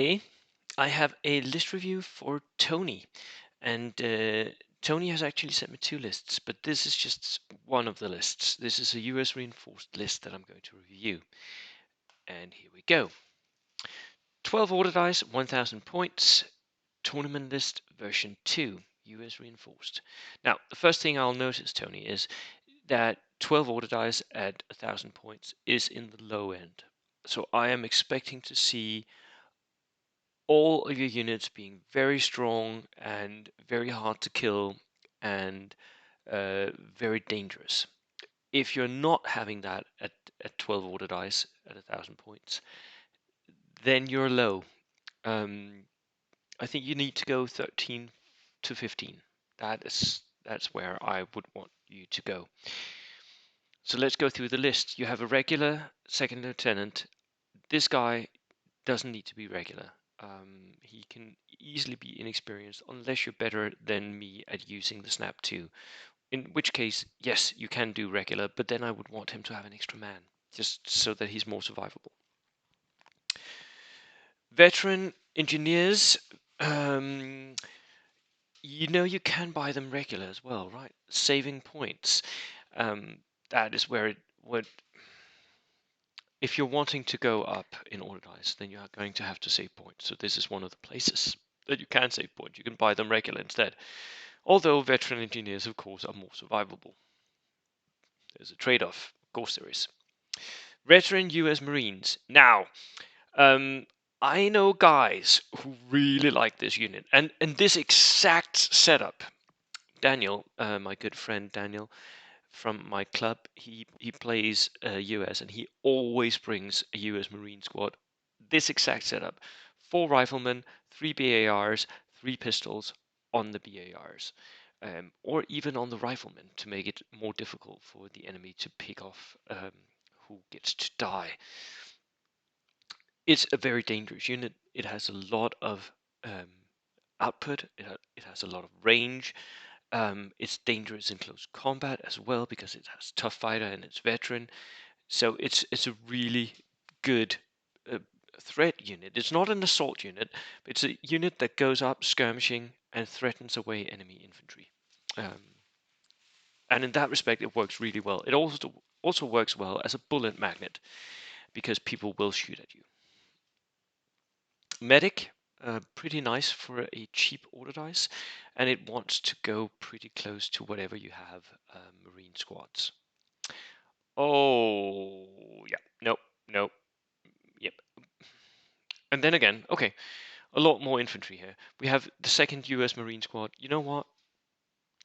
Hey, I have a list review for Tony, and Tony has actually sent me two lists, but this is just one of the lists. This is a US reinforced list that I'm going to review, and here we go. 12 order dice, 1000 points, tournament list version 2, US reinforced. Now, the first thing I'll notice, Tony, is that 12 order dice at 1000 points is in the low end. So I am expecting to see all of your units being very strong and very hard to kill and very dangerous. If you're not having that at 12 order dice at 1000 points, then you're low. I think you need to go 13 to 15. That's where I would want you to go. So let's go through the list. You have a regular second lieutenant. This guy doesn't need to be regular. He can easily be inexperienced unless you're better than me at using the Snap 2. In which case, yes, you can do regular, but then I would want him to have an extra man, just so that he's more survivable. Veteran engineers, you can buy them regular as well, right? Saving points. That is where it would. If you're wanting to go up in order dice, then you are going to have to save points. So this is one of the places that you can save points. You can buy them regular instead. Although veteran engineers, of course, are more survivable. There's a trade-off. Of course there is. Veteran US Marines. Now, I know guys who really like this unit. And this exact setup. Daniel, my good friend Daniel, from my club, he plays US and he always brings a US Marine squad. This exact setup: 4 riflemen, 3 BARs, 3 pistols on the BARs, or even on the riflemen to make it more difficult for the enemy to pick off who gets to die. It's a very dangerous unit. It has a lot of output. It has a lot of range. It's dangerous in close combat as well because it has tough fighter and it's veteran. So it's a really good uh, threat unit. It's not an assault unit, but it's a unit that goes up skirmishing and threatens away enemy infantry. And in that respect, it works really well. It also works well as a bullet magnet because people will shoot at you. Medic, pretty nice for a cheap order dice, and it wants to go pretty close to whatever you have Marine squads. Oh, yeah, nope, yep. And then again, okay, a lot more infantry here. We have the 2nd US Marine Squad. You know what?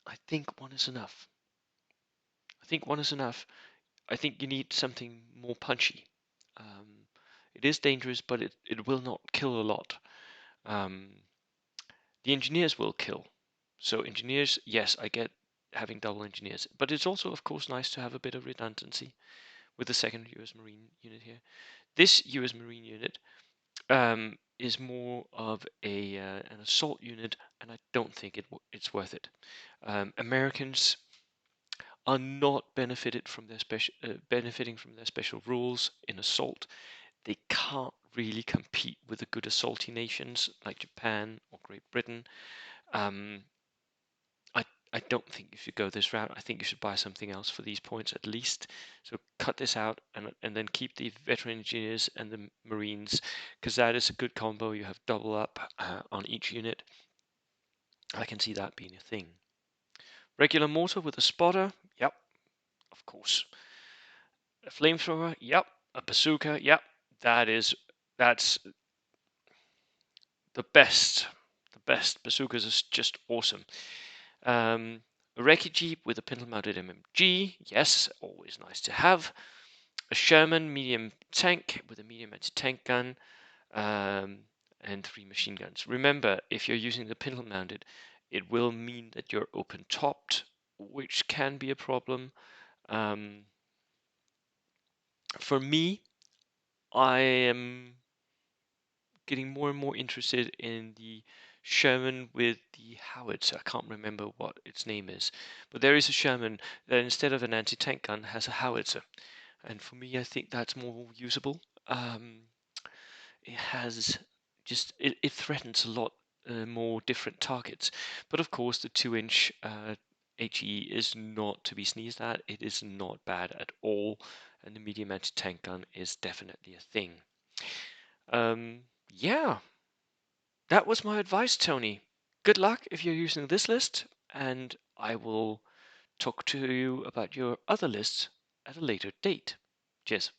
I think one is enough. I think one is enough. I think you need something more punchy. Um, it is dangerous, but it will not kill a lot. The engineers will kill. So engineers, yes, I get having double engineers, but it's also, of course, nice to have a bit of redundancy with the 2nd US Marine unit here. This US Marine unit is more of an assault unit, and I don't think it's worth it. Americans are not benefiting from their special rules in assault. They can't really compete with the good assaulty nations like Japan or Great Britain. I don't think you should go this route. I think you should buy something else for these points at least. So cut this out and then keep the veteran engineers and the Marines, because that is a good combo. You have double up on each unit. I can see that being a thing. Regular mortar with a spotter. Yep, of course. A flamethrower. Yep. A bazooka. Yep. That's the best. The best. Bazookas is just awesome. A recce jeep with a pintle-mounted MMG, yes, always nice to have. A Sherman medium tank with a medium anti-tank gun, and 3 machine guns. Remember, if you're using the pintle-mounted, it will mean that you're open-topped, which can be a problem. For me, I am getting more and more interested in the Sherman with the howitzer. I can't remember what its name is, but there is a Sherman that instead of an anti-tank gun has a howitzer, and for me, I think that's more usable. It has just it threatens a lot more different targets. But of course, the 2-inch HE is not to be sneezed at. It is not bad at all, and the medium anti-tank gun is definitely a thing. Yeah, that was my advice, Tony. Good luck if you're using this list, and I will talk to you about your other lists at a later date. Cheers.